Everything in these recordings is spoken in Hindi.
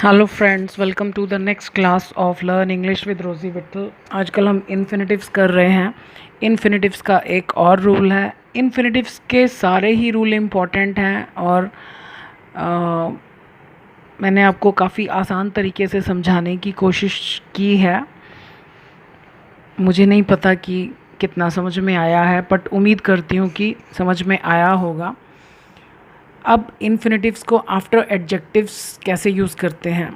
Hello friends, welcome to the next class of learn English with Rosy Vitthal. आजकल हम इन्फिनेटिव्स कर रहे हैं। इन्फिनेटिव्स का एक और रूल है। इन्फिनेटिव्स के सारे ही रूल इम्पॉर्टेंट हैं और मैंने आपको काफ़ी आसान तरीके से समझाने की कोशिश की है। मुझे नहीं पता कि कितना समझ में आया है, बट उम्मीद करती हूँ कि समझ में आया होगा। अब इन्फिनेटिव्स को आफ्टर एडजेक्टिव्स कैसे यूज़ करते हैं,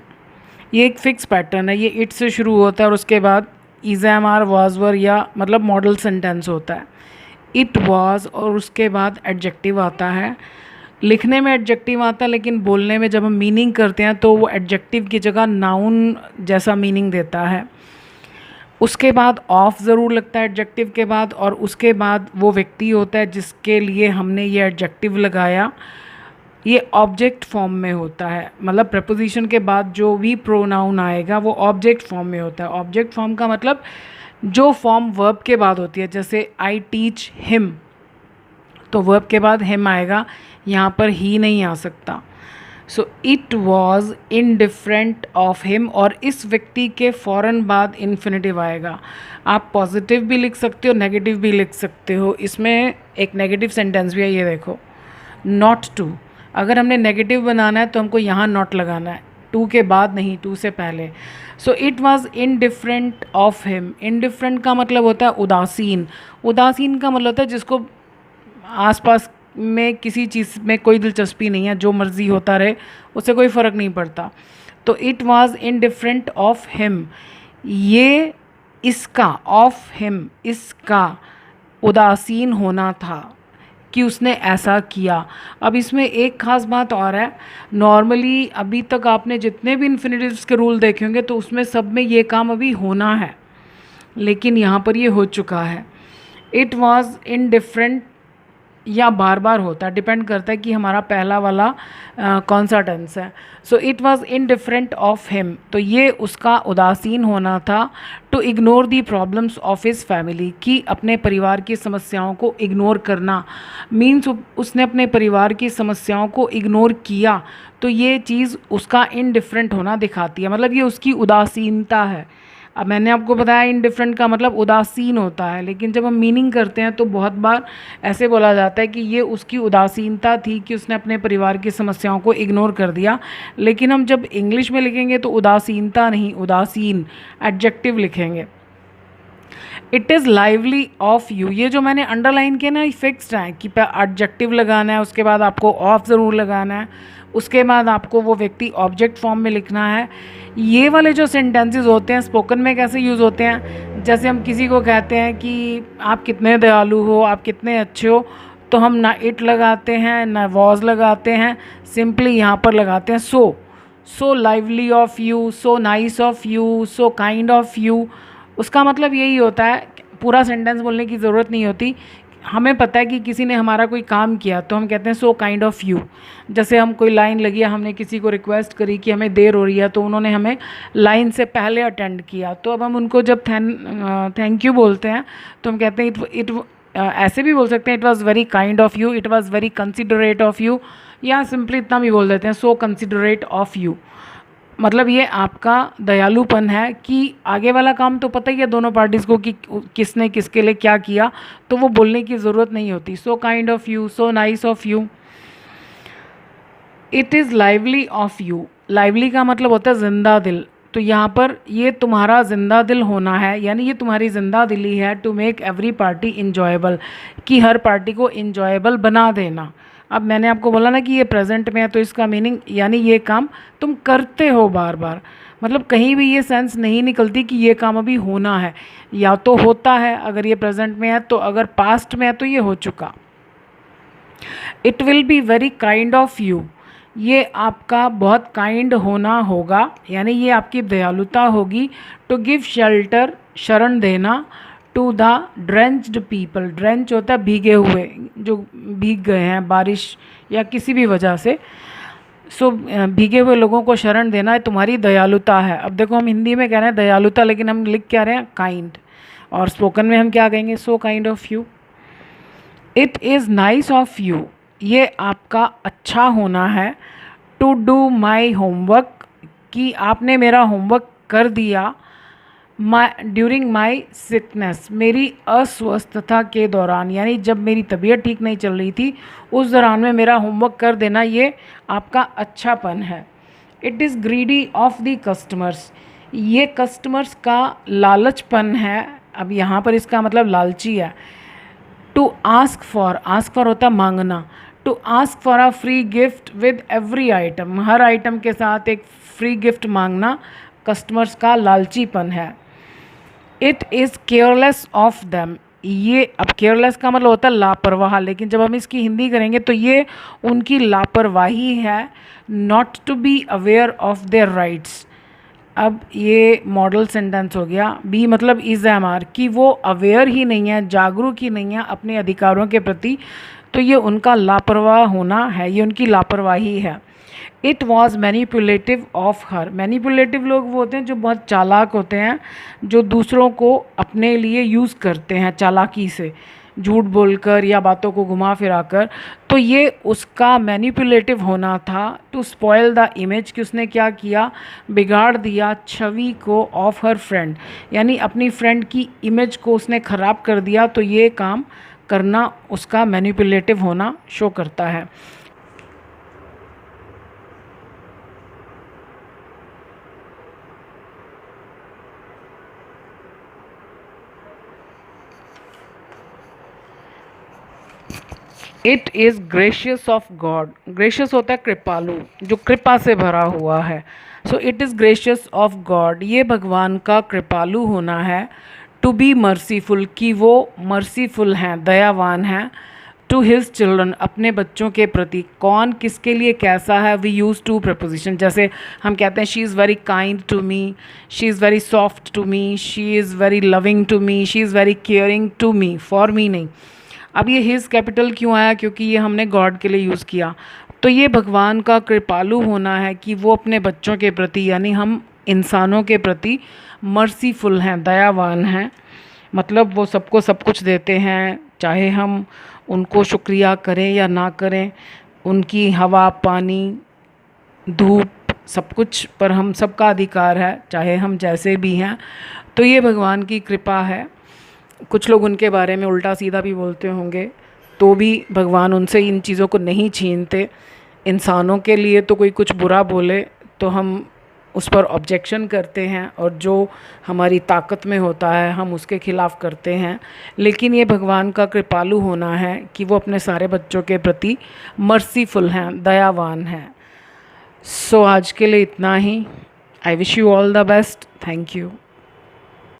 ये एक फ़िक्स पैटर्न है। ये इट से शुरू होता है और उसके बाद is am are was were या मतलब मॉडल सेंटेंस होता है। इट वाज और उसके बाद एडजेक्टिव आता है। लिखने में एडजेक्टिव आता है, लेकिन बोलने में जब हम मीनिंग करते हैं तो वो एडजेक्टिव की जगह नाउन जैसा मीनिंग देता है। उसके बाद ऑफ ज़रूर लगता है एडजेक्टिव के बाद, और उसके बाद वो व्यक्ति होता है जिसके लिए हमने ये एडजेक्टिव लगाया। ये ऑब्जेक्ट फॉर्म में होता है, मतलब प्रपोजिशन के बाद जो भी प्रोनाउन आएगा वो ऑब्जेक्ट फॉर्म में होता है। ऑब्जेक्ट फॉर्म का मतलब जो फॉर्म वर्ब के बाद होती है, जैसे आई टीच हिम, तो वर्ब के बाद हिम आएगा, यहाँ पर ही नहीं आ सकता। सो it was indifferent of him, और इस व्यक्ति के फ़ौरन बाद इन्फिनेटिव आएगा। आप पॉजिटिव भी लिख सकते हो, नेगेटिव भी लिख सकते हो। इसमें एक नेगेटिव सेंटेंस भी है, ये देखो, नॉट टू। अगर हमने नेगेटिव बनाना है तो हमको यहाँ नॉट लगाना है, टू के बाद नहीं, टू से पहले। सो it was indifferent of him. Indifferent का मतलब होता है उदासीन। उदासीन का मतलब होता है जिसको आसपास में किसी चीज़ में कोई दिलचस्पी नहीं है, जो मर्ज़ी होता रहे, उससे कोई फ़र्क नहीं पड़ता। तो it was indifferent of him, ये इसका, ऑफ हिम इसका उदासीन होना था कि उसने ऐसा किया। अब इसमें एक ख़ास बात और है। नॉर्मली अभी तक आपने जितने भी इन्फिनेटिव्स के रूल देखे होंगे तो उसमें सब में ये काम अभी होना है, लेकिन यहाँ पर ये हो चुका है। इट वॉज इनडिफरेंट या बार बार होता है, डिपेंड करता है कि हमारा पहला वाला कौन सा टेंस है। So it was indifferent of him, तो ये उसका उदासीन होना था। To ignore the problems of his family, कि अपने परिवार की समस्याओं को इग्नोर करना मीन्स उसने अपने परिवार की समस्याओं को इग्नोर किया, तो ये चीज़ उसका इनडिफरेंट होना दिखाती है, मतलब ये उसकी उदासीनता है। अब मैंने आपको बताया इनडिफरेंट का मतलब उदासीन होता है, लेकिन जब हम मीनिंग करते हैं तो बहुत बार ऐसे बोला जाता है कि ये उसकी उदासीनता थी कि उसने अपने परिवार की समस्याओं को इग्नोर कर दिया। लेकिन हम जब इंग्लिश में लिखेंगे तो उदासीनता नहीं, उदासीन एडजेक्टिव लिखेंगे। It is lively of you, ये जो मैंने अंडरलाइन किया ना, ये फिक्स्ड है कि एडजेक्टिव लगाना है, उसके बाद आपको ऑफ ज़रूर लगाना है, उसके बाद आपको वो व्यक्ति ऑब्जेक्ट फॉर्म में लिखना है। ये वाले जो सेंटेंसेस होते हैं स्पोकन में कैसे यूज़ होते हैं, जैसे हम किसी को कहते हैं कि आप कितने दयालु हो, आप कितने अच्छे हो, तो हम ना इट लगाते हैं ना वॉज लगाते हैं, सिंपली यहाँ पर लगाते हैं so lively of you, so nice of you, so kind of you. उसका मतलब यही होता है, पूरा सेंटेंस बोलने की ज़रूरत नहीं होती। हमें पता है कि किसी ने हमारा कोई काम किया तो हम कहते हैं सो काइंड ऑफ यू। जैसे हम कोई लाइन लगी है, हमने किसी को रिक्वेस्ट करी कि हमें देर हो रही है, तो उन्होंने हमें लाइन से पहले अटेंड किया, तो अब हम उनको जब थैंक यू बोलते हैं तो हम कहते हैं इट ऐसे भी बोल सकते हैं, it was very kind of you, it was very considerate of you, या सिंपली इतना भी बोल देते हैं सो कंसिडरेट ऑफ यू। मतलब ये आपका दयालुपन है कि आगे वाला काम तो पता ही है दोनों पार्टीज़ को कि किसने किसके लिए क्या किया, तो वो बोलने की ज़रूरत नहीं होती। सो kind of you, so nice of you. It is lively of you, lively का मतलब होता है जिंदा दिल, तो यहाँ पर ये तुम्हारा जिंदा दिल होना है, यानी ये तुम्हारी जिंदा दिली है। To make every party enjoyable, कि हर पार्टी को इन्जॉयबल बना देना। अब मैंने आपको बोला ना कि ये प्रेजेंट में है, तो इसका मीनिंग यानी ये काम तुम करते हो बार बार, मतलब कहीं भी ये सेंस नहीं निकलती कि ये काम अभी होना है, या तो होता है अगर ये प्रेजेंट में है, तो अगर पास्ट में है तो ये हो चुका। It will be very kind of you, ये आपका बहुत काइंड होना होगा, यानी ये आपकी दयालुता होगी। टू गिव शेल्टर, शरण देना। To the drenched people, drench होता है भीगे हुए, जो भीग गए हैं बारिश या किसी भी वजह से। सो भीगे हुए लोगों को शरण देना है तुम्हारी दयालुता है। अब देखो, हम हिंदी में कह रहे हैं दयालुता, लेकिन हम लिख क्या रहे हैं, काइंड, और स्पोकन में हम क्या कहेंगे, सो kind of you. It is nice of you, ये आपका अच्छा होना है। टू डू माई होमवर्क, कि आपने मेरा होमवर्क कर दिया ड्यूरिंग माई सिकनेस, मेरी अस्वस्थता के दौरान, यानी जब मेरी तबीयत ठीक नहीं चल रही थी उस दौरान में मेरा होमवर्क कर देना, ये आपका अच्छापन है। It is greedy of the customers, ये कस्टमर्स का लालचपन है। अब यहाँ पर इसका मतलब लालची है। टू आस्क फॉर होता मांगना। To ask for a free gift with every item, हर आइटम के साथ एक फ्री गिफ्ट मांगना कस्टमर्स का लालचीपन है। It is careless of them, ये अब केयरलेस का मतलब होता है लापरवाह, लेकिन जब हम इसकी हिंदी करेंगे तो ये उनकी लापरवाही है। Not to be aware of their rights, अब ये मॉडल सेंटेंस हो गया। बी मतलब इज़ एम आर, कि वो अवेयर ही नहीं है, जागरूक ही नहीं है अपने अधिकारों के प्रति, तो ये उनका लापरवाह होना है, ये उनकी लापरवाही है। It was manipulative of her, manipulative लोग वो होते हैं जो बहुत चालाक होते हैं, जो दूसरों को अपने लिए यूज़ करते हैं चालाकी से, झूठ बोलकर या बातों को घुमा फिरा कर। तो ये उसका मैनिपुलेटिव होना था। टू स्पॉयल द इमेज, कि उसने क्या किया, बिगाड़ दिया छवि को ऑफ हर फ्रेंड, यानी अपनी फ्रेंड की इमेज को उसने ख़राब कर दिया। तो ये काम करना उसका मैनिपुलेटिव होना शो करता है। It is gracious of God, gracious होता है कृपालु, जो कृपा से भरा हुआ है। So it is gracious of God, ये भगवान का कृपालु होना है। टू बी मर्सीफुल, कि वो मर्सीफुल हैं, दयावान हैं। टू हिज चिल्ड्रन, अपने बच्चों के प्रति। कौन किसके लिए कैसा है, वी यूज़ टू प्रपोजिशन, जैसे हम कहते हैं she is very kind to me, she is very soft to me, she is very loving to me, she is very caring to me, for me नहीं। अब ये हिज कैपिटल क्यों आया, क्योंकि ये हमने गॉड के लिए यूज़ किया। तो ये भगवान का कृपालु होना है कि वो अपने बच्चों के प्रति, यानी हम इंसानों के प्रति मर्सीफुल हैं, दयावान हैं। मतलब वो सबको सब कुछ देते हैं, चाहे हम उनको शुक्रिया करें या ना करें, उनकी हवा पानी धूप सब कुछ पर हम सबका अधिकार है, चाहे हम जैसे भी हैं। तो ये भगवान की कृपा है। कुछ लोग उनके बारे में उल्टा सीधा भी बोलते होंगे, तो भी भगवान उनसे इन चीज़ों को नहीं छीनते। इंसानों के लिए तो कोई कुछ बुरा बोले तो हम उस पर ऑब्जेक्शन करते हैं, और जो हमारी ताकत में होता है हम उसके खिलाफ़ करते हैं। लेकिन ये भगवान का कृपालु होना है कि वो अपने सारे बच्चों के प्रति मर्सीफुल हैं, दयावान हैं। सो आज के लिए इतना ही। I wish you all the best. Thank you.